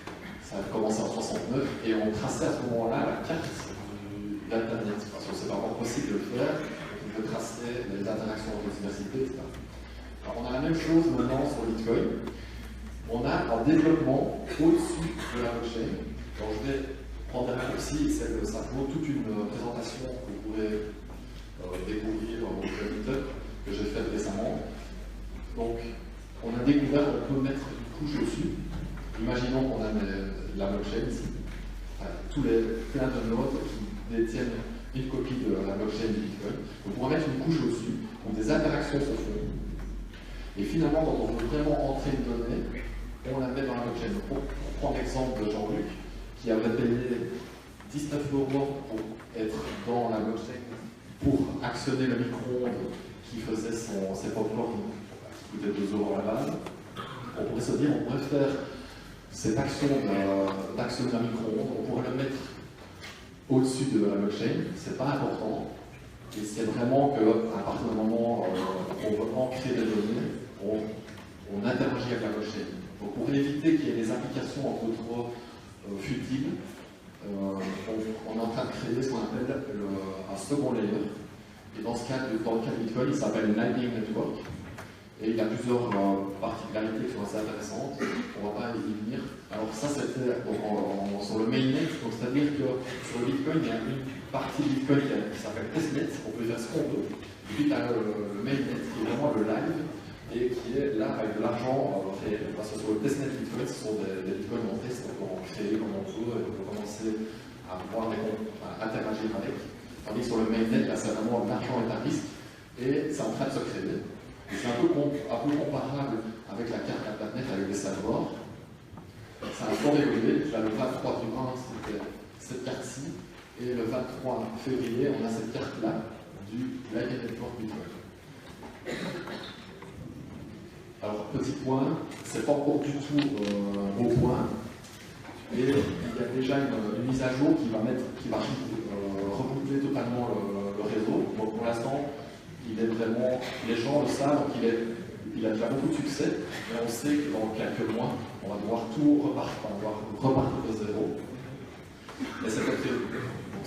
Ça a commencé en 69 et on traçait à ce moment-là la carte d'Internet. Parce que c'est pas encore possible de le faire, on peut tracer les interactions entre les universités, etc. Alors, on a la même chose maintenant sur Bitcoin. On a un développement au-dessus de la blockchain. Alors, je vais prendre un raccourci, ça vaut toute une présentation que vous pourrez découvrir au Meetup que j'ai faite récemment. Donc, on a découvert qu'on peut mettre une couche au-dessus. Imaginons qu'on a la blockchain ici. Plein de nodes qui détiennent une copie de la blockchain du Bitcoin. On pourra mettre une couche au-dessus, où des interactions se font. Et finalement, quand on veut vraiment entrer une donnée, on la met dans la blockchain. Donc, on prend l'exemple de Jean-Luc, qui avait payé 19 € pour être dans la blockchain, pour actionner le micro-ondes qui faisait ses pop-corn, qui coûtait 2 € à la base. On pourrait se dire, on pourrait faire cette action d'actionner un micro-ondes, on pourrait le mettre au-dessus de la blockchain, c'est pas important. Et c'est vraiment qu'à partir du moment où on veut ancrer des données, on interagit avec la blockchain. Donc pour éviter qu'il y ait des applications un peu trop futiles, on est en train de créer ce qu'on appelle un second layer. Et dans le cas de Bitcoin, il s'appelle Lightning Network. Et il y a plusieurs particularités qui sont assez intéressantes. On ne va pas y venir. Alors ça, c'était sur le mainnet. C'est-à-dire que sur le Bitcoin, il y a une partie du Bitcoin qui s'appelle testnet. On peut faire ce qu'on veut. Et puis il y a le mainnet qui est vraiment le live et qui est là avec de l'argent réel. Parce que sur le testnet Bitcoin, ce sont des Bitcoins en test. On peut en créer comme on veut et on peut commencer à pouvoir interagir avec. Tandis que sur le mainnet, là, c'est vraiment l'argent est à risque et c'est en train de se créer. C'est un peu comparable avec la carte Internet avec des serveurs. Ça a fort évolué. Là, le 23 du 1, c'était cette carte-ci. Et le 23 février, on a cette carte-là du Lightning Network Bitcoin. Alors, petit point, c'est pas encore du tout au point. Et il y a déjà une mise à jour qui va rebooter totalement le réseau. Donc, pour l'instant, il est vraiment, les gens le savent, donc il a déjà beaucoup de succès, mais on sait que dans quelques mois, on va devoir tout repartir de zéro. Et c'est pas prévu, donc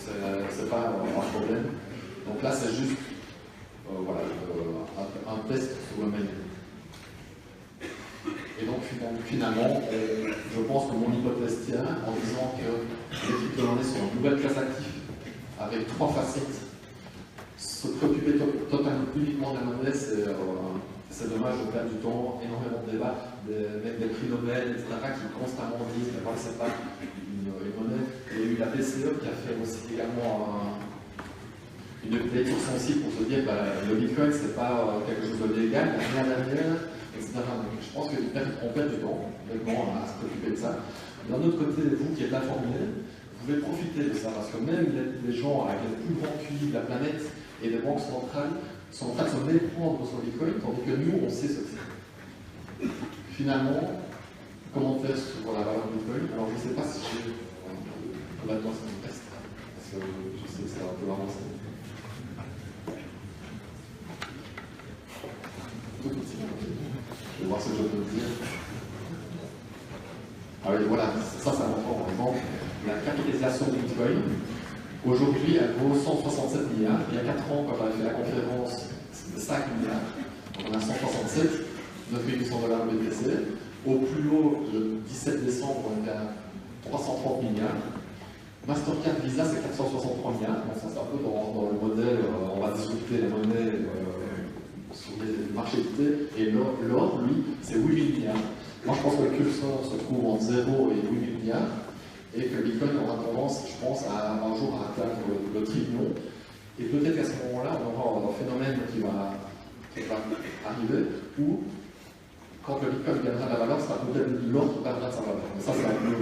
c'est pas un problème. Donc là, c'est juste un test sur le mainnet. Et donc finalement, je pense que mon hypothèse tient en disant que les crypto-monnaies sont une nouvelle classe d'actifs avec 3 facettes. Se préoccuper totalement uniquement de la monnaie, c'est dommage, on perd du temps, énormément de débats, des prix Nobel, etc., qui constamment disent que c'est pas une monnaie. Il y a eu la BCE qui a fait aussi également une update sur son site pour se dire que le Bitcoin, c'est pas quelque chose de légal, il n'y a rien derrière, etc. Donc, je pense qu'on perd du temps, à se préoccuper de ça. D'un autre côté, vous qui êtes informés, vous pouvez profiter de ça, parce que même les gens avec les plus grands QI de la planète et les banques centrales sont en train de se méprendre sur le Bitcoin, tandis que nous, on sait ce que c'est. Finalement, comment faire sur la valeur du Bitcoin? Alors, je ne sais pas si j'ai là-dedans c'est une test, parce que je sais que ça va un peu avancer. Tout petit. Je vais voir ce que je peux dire. Ah oui, voilà, ça c'est important. Par exemple, la capitalisation du Bitcoin. Aujourd'hui, elle vaut 167 milliards. Il y a 4 ans, quand j'avais fait la conférence, c'était 5 milliards. Donc on a 167, 9800 $ BTC. Au plus haut, le 17 décembre, on était à 330 milliards. Mastercard Visa, c'est 463 milliards. Donc ça, c'est un peu dans le modèle, on va discuter les monnaies sur les marchés cotés. Et l'or, lui, c'est 8000 milliards. Moi, je pense que le curseur se trouve entre 0 et 8000 milliards. Et que Bitcoin aura tendance, je pense, à un jour à atteindre le trillion. Et peut-être qu'à ce moment-là, on aura un phénomène qui va arriver où, quand le Bitcoin gagnera de la valeur, ça sera peut-être l'or qui perdra de sa valeur. Mais ça, c'est un peu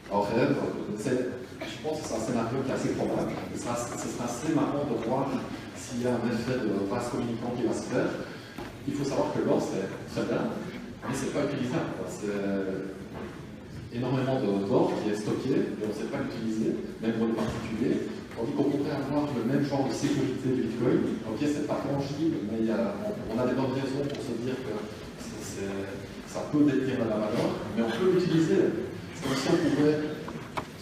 en rêve. Je pense que c'est un scénario qui est assez probable. Ce sera assez marrant de voir s'il y a un effet de vase communicant qui va se faire. Il faut savoir que l'or, c'est très bien, mais c'est pas utilisable. C'est énormément d'or qui est stocké et on ne sait pas l'utiliser, même pour les particuliers. Tandis qu'on pourrait avoir le même genre de sécurité du Bitcoin. Ok, c'est pas tangible, mais on a des bonnes raisons pour se dire que ça peut détenir la valeur, mais on peut l'utiliser. C'est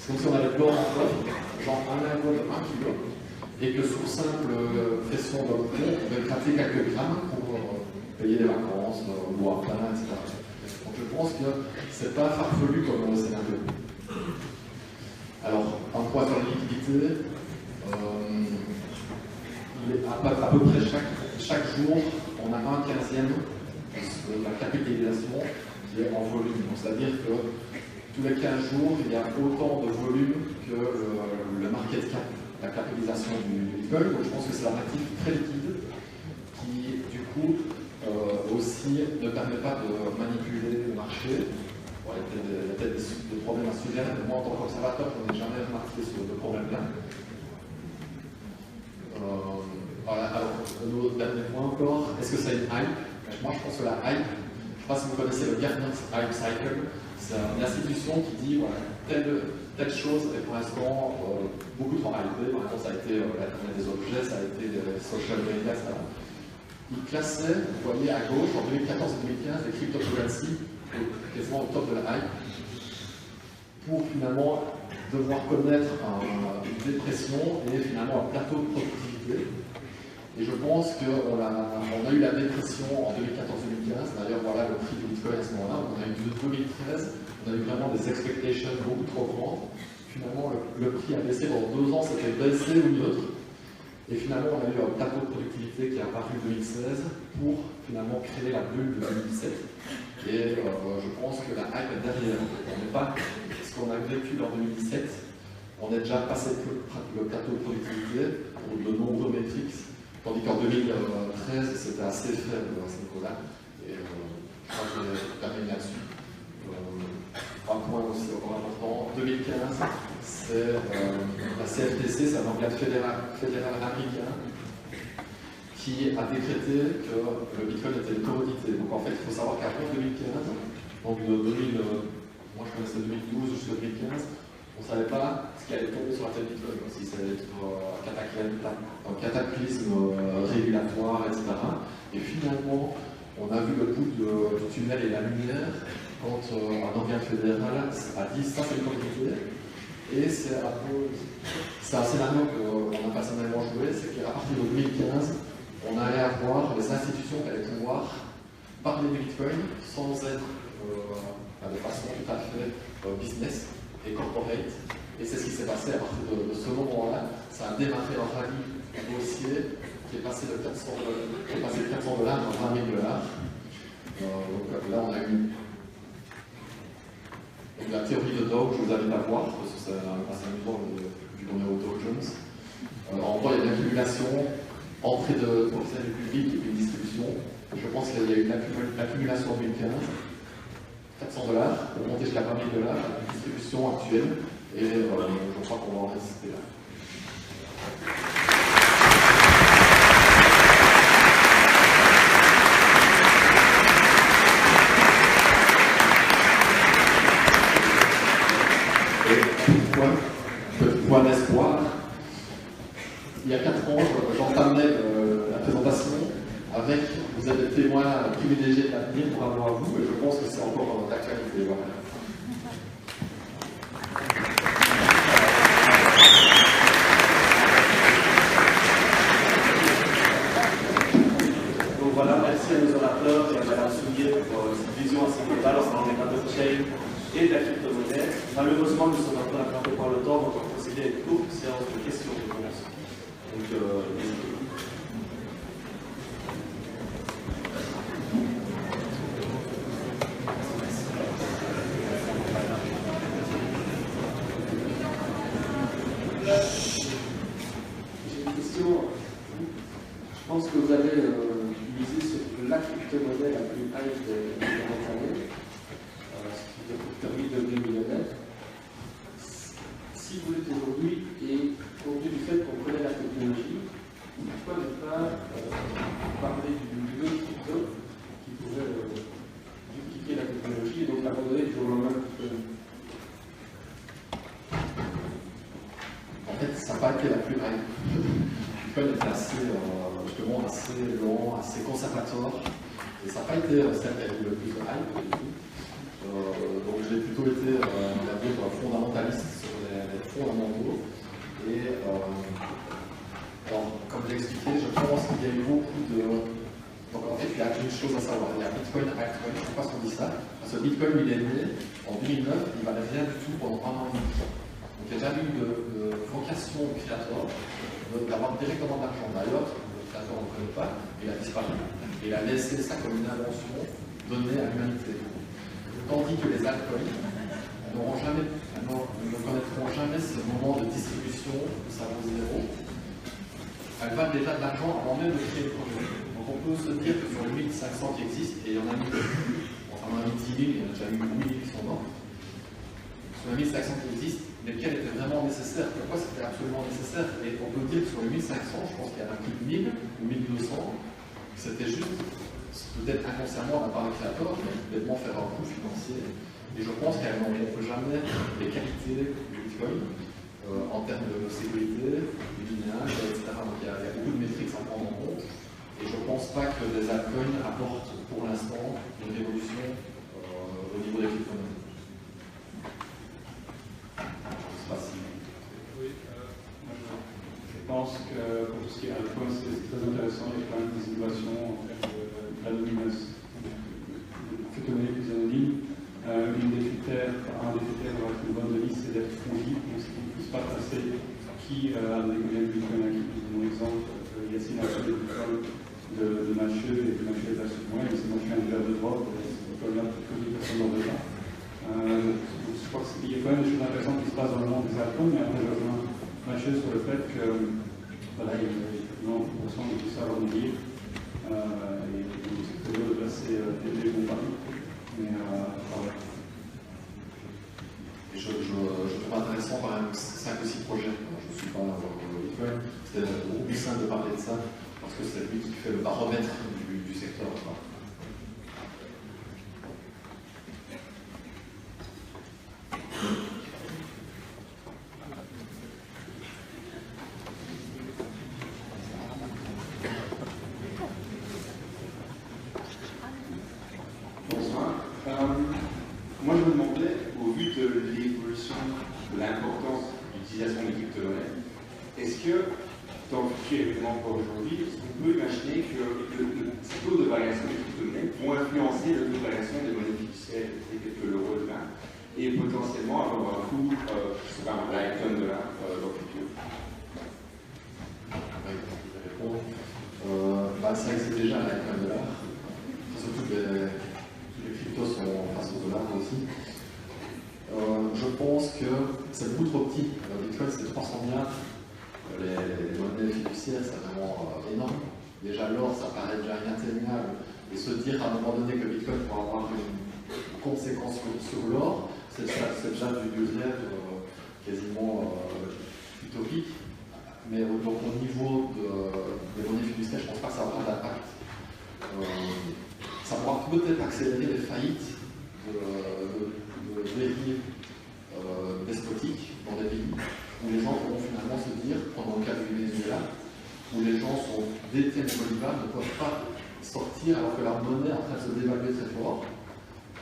comme si on avait de l'or en coffre, genre un lingot de 1 kg, et que sous simple pression de l'eau, on pouvait gratter quelques grammes pour payer des vacances, boire plein, etc. Donc je pense que c'est pas farfelu comme scénario. Alors, un point sur la liquidité, à peu près chaque jour, on a 1/15 de la capitalisation qui est en volume. C'est-à-dire que tous les 15 jours, il y a autant de volume que le market cap, la capitalisation du Bitcoin. Donc je pense que c'est un actif très liquide qui, du coup, aussi ne permet pas de manipuler le marché. Bon, il y a peut-être des problèmes à ce sujet, mais moi, en tant qu'observateur, je n'ai jamais remarqué ce problème-là. Voilà, alors, le dernier point encore, est-ce que c'est une hype? Moi, je pense que la hype, je ne sais pas si vous connaissez le Gartner's Hype Cycle, c'est une institution qui dit voilà, telle chose est pour l'instant beaucoup trop hypée. Par exemple, ça a été l'Internet des objets, ça a été les social media, etc. Il classait, vous voyez à gauche, en 2014 et 2015, les cryptocurrencies quasiment au top de la hype, pour finalement devoir connaître une dépression et finalement un plateau de productivité. Et je pense qu'on a eu la dépression en 2014-2015. D'ailleurs, voilà le prix du Bitcoin à ce moment-là. On a eu 2013, on a eu vraiment des expectations beaucoup trop grandes. Finalement, le prix a baissé dans 2 ans, c'était baissé ou neutre. Et finalement, on a eu un plateau de productivité qui est apparu en 2016 pour finalement créer la bulle de 2017. Et je pense que la hype est derrière. On n'est pas ce qu'on a vécu en 2017. On est déjà passé le plateau de productivité pour de nombreux métriques. Tandis qu'en 2013, c'était assez faible à ce niveau-là. Et je crois que je termine là-dessus. Un point aussi encore important, 2015, c'est la CFTC, c'est un organe fédéral américain qui a décrété que le Bitcoin était une commodité. Donc en fait, il faut savoir qu'après 2015, donc moi je connaissais 2012 jusqu'à 2015, on ne savait pas ce qui allait tomber sur la tête Bitcoin, si ça allait être un cataclysme régulatoire, etc. Et finalement, on a vu le bout du tunnel et la lumière quand un organe fédéral a dit ça c'est une commodité. Et c'est un scénario qu'on a personnellement joué, c'est qu'à partir de 2015, on allait avoir des institutions qui allaient pouvoir parler du Bitcoin sans être de façon tout à fait business et corporate. Et c'est ce qui s'est passé à partir de ce moment-là. Ça a démarré un rallye haussier qui est passé de 400 $, à 20 000 $. Donc là, on a eu la théorie de Dow, je vous invite à voir, parce que c'est assez amusant vu qu'on est au Dow Jones. En gros, il y a une accumulation, entrée de professionnels du public et une distribution. Je pense qu'il y a eu une accumulation en 2015, 400 $, pour monter jusqu'à 20 000 $, la distribution actuelle, et je crois qu'on va en résister là. Point d'espoir. Il y a 4 ans, j'entamais la présentation avec vous êtes des témoins privilégiés de l'avenir, bravo à vous, et je pense que c'est encore d'actualité. Voilà. Donc voilà, merci à nos orateurs et à Mme Souguier pour cette vision assez globale dans les cas de blockchain et de la crypto-monnaie. Malheureusement, nous sommes un peu rattrapés par le temps, donc on va procéder à une courte séance de questions-réponses. Donc, j'ai une question. Je pense que vous avez misé sur la crypto-monnaie la plus hype des dernières années, ce qui vous a permis de devenir millionnaire. Si vous êtes aujourd'hui, et compte tenu du fait qu'on connaît la technologie, pourquoi ne pas parler d'une autre crypto qui pourrait dupliquer la technologie et donc l'abandonner du jour au lendemain? En fait, ça n'a pas été la Et ça n'a pas été celle qui a eu le plus de hype du tout. Donc j'ai plutôt été, on va dire, fondamentaliste sur les fondamentaux. Et alors, comme j'ai expliqué, je pense qu'il y a eu beaucoup de... Donc en fait, il y a une chose à savoir. Il y a Bitcoin, Altcoin, je ne sais pas si on dit ça. Parce que Bitcoin, il est né en 2009, il ne valait rien du tout pendant un an et demi. Donc il n'y a jamais eu de vocation au créateur d'avoir directement de l'argent. D'ailleurs, le créateur on ne le connaît pas, il a disparu. Il a laissé ça comme une invention donnée à l'humanité. Tandis que les altcoins ne connaîtront jamais ce moment de distribution de savoir zéro. Elles valent déjà de l'argent avant même de créer le projet. Donc on peut se dire que sur les 1500 qui existent, et il y en a mis, enfin on a mis 10 000, il y en a déjà eu 8 000 qui sont morts. Sur les 1500 qui existent, lesquels étaient vraiment nécessaires. Pourquoi c'était absolument nécessaire? Et on peut dire que sur les 1500, je pense qu'il y en a plus de 1000 ou 1200, c'était juste, peut-être inconsciemment, à part le créateur, mais complètement faire un coût financier. Et je pense qu'elles n'ont jamais les qualités du Bitcoin en termes de sécurité, du lignage, etc. Donc il y a beaucoup de métriques à prendre en compte. Et je ne pense pas que les altcoins apportent pour l'instant une révolution au niveau des crypto-monnaies. Oui, je pense que pour tout ce qui est altcoin, c'est très intéressant. Il y a quand même des innovations en termes d'anonymous, de crypto-monnaies plus anonymes. Un des critères pour être une bonne devise, c'est d'être fongible. Donc, ce qui ne pousse pas à passer qui a des moyens de Bitcoin acquis. Mon exemple, Yacine a acheté des Bitcoin de Mathieu et de Mathieu est assez loin, mais c'est Mathieu un dealer de drogue, c'est pas bien que personne n'en veut pas. Je crois qu'il y a quand même des choses intéressantes qui se passent dans le monde des altcoins, mais après je rejoins Mathieu sur le fait que voilà, il y a 90% de tout ça à remonter. Et c'est très dur de placer des bons paris. Mais voilà. Et je trouve intéressant par exemple 5 ou 6 projets. Je ne suis pas Bitcoin, c'était beaucoup plus simple de parler de ça parce que c'est lui qui fait le baromètre du secteur. Moi, je me demandais, au vu de l'évolution de l'importance d'utilisation des crypto-monnaies, est-ce que, dans le futur, évidemment pas aujourd'hui, est-ce qu'on peut imaginer que ces taux de variation des crypto-monnaies vont influencer le taux de variation des monnaies fiduciaires, telles que l'euro et le vin, et potentiellement avoir un coût, je sais pas, $1 dans le futur? Ça existe déjà avec $1. Surtout que les cryptos sont face au dollar aussi. Je pense que c'est beaucoup trop petit. Le Bitcoin c'est 300 milliards. Les monnaies fiduciaires c'est vraiment énorme. Déjà l'or ça paraît déjà inatteignable. Et se dire à un moment donné que Bitcoin pourra avoir une conséquence sur l'or, c'est déjà du rêve quasiment utopique. Mais donc, au niveau des monnaies fiduciaires, je ne pense pas que ça aura d'impact. Ça pourra peut-être accélérer les faillites de dérives despotiques dans des pays où les gens pourront finalement se dire, pendant le cas du Venezuela, où les gens détiennent le bolivar, ne peuvent pas sortir alors que leur monnaie est en train de se dévaluer très fort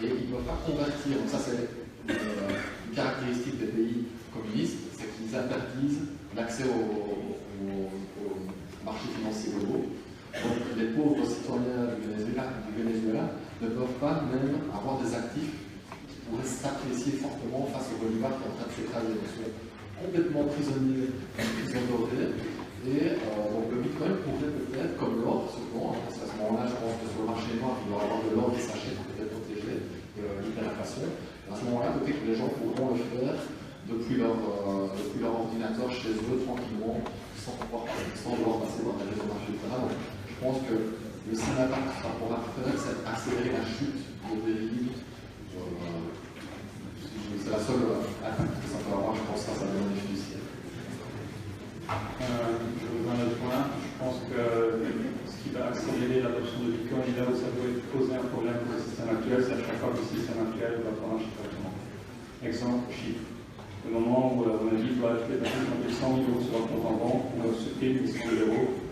et ils ne peuvent pas convertir. Donc ça c'est une caractéristique des pays communistes, c'est qu'ils interdisent l'accès aux marchés financiers globaux. Donc les pauvres citoyens du Venezuela ne peuvent pas même avoir des actifs qui pourraient s'apprécier fortement face au bolivar qui est en train de s'écraser. Ils sont complètement prisonniers d'une prison dorée. Et donc le Bitcoin pourrait peut-être, comme l'or, souvent, parce qu'à ce moment-là, je pense que sur le marché noir, il doit y avoir de l'or qui s'achète pour peut-être protéger de l'hyperinflation. À ce moment-là, peut-être que les gens pourront le faire depuis leur ordinateur chez eux, tranquillement, sans devoir passer par des réseaux marchés, etc. Donc, je pense que le seul impact que ça pourra faire, c'est accélérer la chute des dérives. C'est la seule impact que ça peut avoir, je pense, face à la monnaie fiduciaire. Je rejoins le point. Je pense que ce qui va accélérer l'adoption de Bitcoin, là où ça doit poser un problème pour le système actuel, c'est à chaque fois que le système actuel va prendre un chiffre directement. Exemple, chiffre. Le moment où on a dit qu'il doit acheter 100 000 euros sur leur compte en banque, on va supprimer 100 000 euros.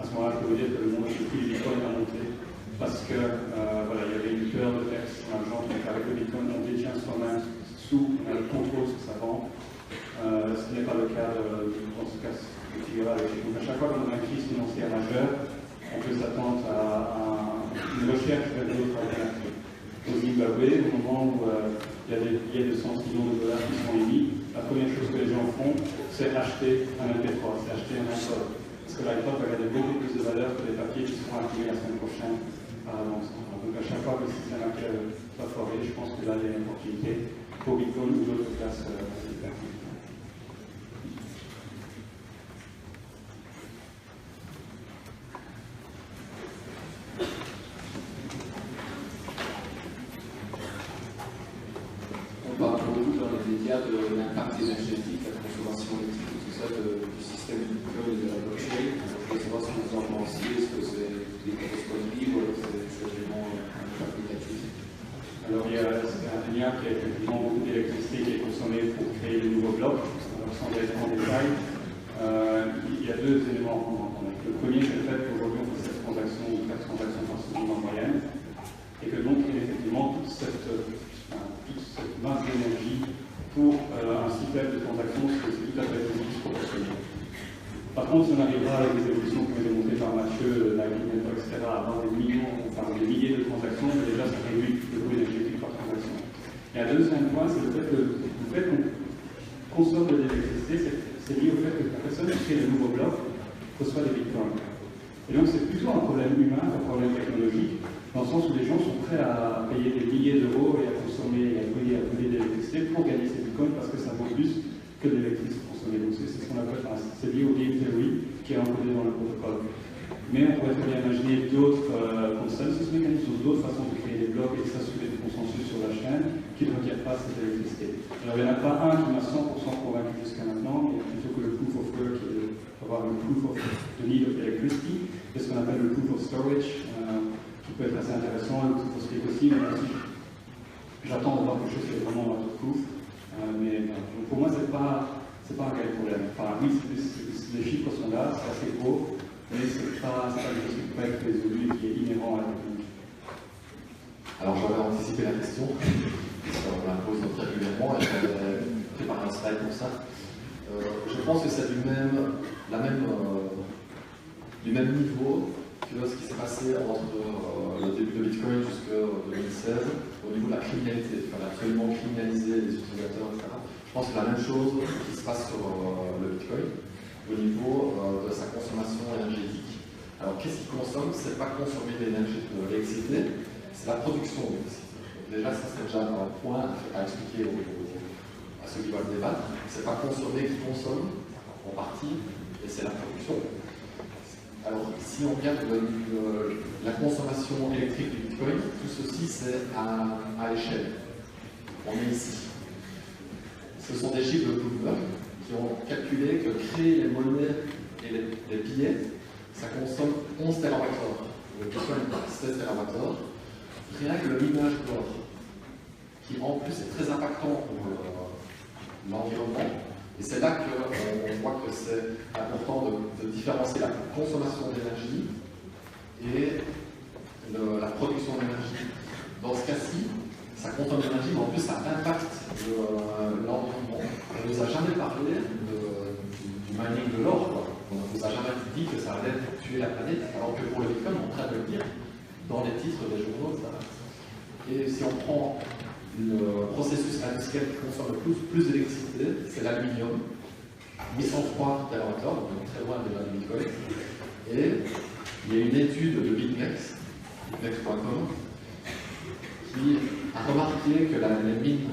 À ce moment-là, je peux vous dire que le monde du prix du Bitcoin a monté parce que voilà, il y avait une peur de perdre son argent, donc avec le Bitcoin, on détient soi-même sous, on a le contrôle sur sa banque. Ce n'est pas le cas dans ce cas de figure avec les groupes. À chaque fois qu'on a une crise financière majeure, on peut s'attendre à une recherche vers d'autres alternatives. Au Zimbabwe, au moment où il y a des billets de 100 millions de dollars qui sont émis, la première chose que les gens font, c'est acheter un MP3, c'est acheter un iPod. Parce que l'iPod va garder beaucoup plus de valeur que les papiers qui seront imprimés la semaine prochaine par avance. Donc à chaque fois que le système actuel va foirer, je pense que là il y a une opportunité pour Bitcoin ou d'autres classes alternatives. On parle beaucoup dans les médias de l'impact énergétique, la consommation électrique, tout ça, du système du Bitcoin et de la blockchain. Je veux savoir ce que vous en pensez, est-ce que c'est des grosses conneries ou c'est vraiment un impact négatif? Alors il y a un lien qui a effectivement beaucoup d'électricité qui est consommée pour créer de nouveaux blocs, sans aller en détail. Il y a deux éléments à prendre en compte. Le premier, c'est le fait qu'aujourd'hui on fait 7 transactions ou 4 transactions par seconde en moyenne, et que donc effectivement toute cette masse d'énergie pour un système de transactions, c'est tout à fait disproportionné. Par contre, si on arrivera avec des évolutions qui ont été montées par Mathieu, Lightning Network, etc., à avoir des milliers de transactions, déjà ça réduit le coût énergétique par transaction. Et un deuxième point, c'est le fait qu'on consomme de l'électricité, c'est lié au fait que la personne qui crée de nouveaux blocs reçoit des bitcoins. Et donc c'est plutôt un problème humain qu'un problème technologique, dans le sens où les gens sont prêts à payer des milliers d'euros et à consommer et à brûler de l'électricité pour gagner ces bitcoins parce que ça vaut plus que de l'électricité consommée. Donc c'est ce qu'on appelle, c'est lié au game theory qui est encodé dans le protocole. Mais on pourrait très bien imaginer d'autres consensus mécanismes ou d'autres façons de créer des blocs et de s'assurer du consensus sur la chaîne qui ne requièrent pas cette électricité. Alors il n'y en a pas un qui m'a 100% convaincu jusqu'à maintenant, mais plutôt que le proof of work qui est d'avoir le proof of the need of electricity, et ce qu'on appelle le proof of storage, qui peut être assez intéressant, le proof of stake aussi, mais aussi j'attends de voir quelque chose qui est vraiment waterproof. Mais pour moi, c'est pas un réel problème. Enfin, oui, les chiffres sont là, c'est assez gros, mais c'est pas quelque chose qui peut être résolu et qui est inhérent à la technologie. Alors j'avais anticipé la question, on la pose régulièrement et j'avais préparé un slide pour ça. Je pense que c'est du même niveau que ce qui s'est passé entre le début de Bitcoin jusqu'en 2016 au niveau de la criminalité. Il fallait absolument criminaliser les utilisateurs, etc. Je pense que c'est la même chose qui se passe sur le Bitcoin au niveau de sa consommation énergétique. Alors qu'est-ce qu'il consomme? C'est pas consommer de l'électricité, c'est la production d'électricité. Déjà, ça c'est déjà un point à expliquer à ceux qui veulent débattre. C'est pas consommer qui consomme en partie, et c'est la production. Alors, si on regarde la consommation électrique du Bitcoin, tout ceci c'est à l'échelle. On est ici. Ce sont des chiffres de Bloomberg qui ont calculé que créer les monnaies et les billets, ça consomme 11 TWh. Le Bitcoin est 16 TWh. Rien que le minage d'or, qui en plus est très impactant pour l'environnement. Et c'est là qu'on voit que c'est important de différencier la consommation d'énergie et la production d'énergie. Dans ce cas-ci, ça consomme d'énergie, mais en plus ça impacte l'environnement. On ne nous a jamais parlé du mining de l'or. On ne nous a jamais dit que ça allait tuer la planète, alors que pour le Bitcoin, on est en train de le dire dans les titres des journaux, etc. Et si on prend le processus industriel qui consomme le plus d'électricité, c'est l'aluminium, 803 TWh, donc très loin déjà du Bitcoin. Et il y a une étude de BitMEX, bitmex.com, qui a remarqué que les mines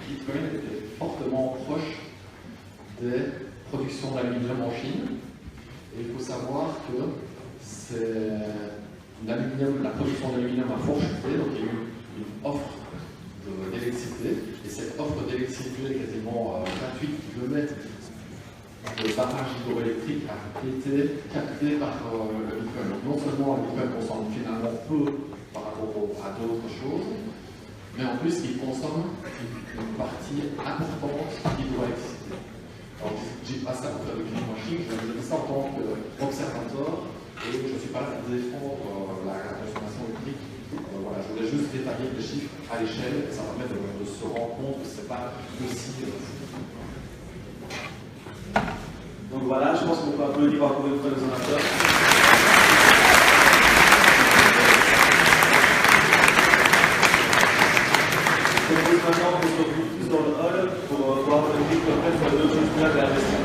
Bitcoin étaient fortement proches des productions d'aluminium en Chine. Et il faut savoir que la production d'aluminium a fort chuté, donc il y a eu une offre d'électricité, et cette offre d'électricité, quasiment 28 km de barrage hydroélectrique, a été captée par le Bitcoin. Donc non seulement le Bitcoin consomme finalement peu par rapport à d'autres choses, mais en plus il consomme une partie importante d'hydroélectricité. Alors je ne dis pas ça pour faire du greenwashing, je dis ça en tant qu'observateur, et je ne suis pas là pour défendre la consommation public. Voilà, je voulais juste détailler les chiffres à l'échelle, et ça permet de se rendre compte que ce n'est pas aussi Donc voilà, je pense qu'on peut applaudir encore une fois les donateurs. Je vous propose maintenant qu'on se retrouve tous dans le hall pour voir le public peut-être sur d'autres choses à investir.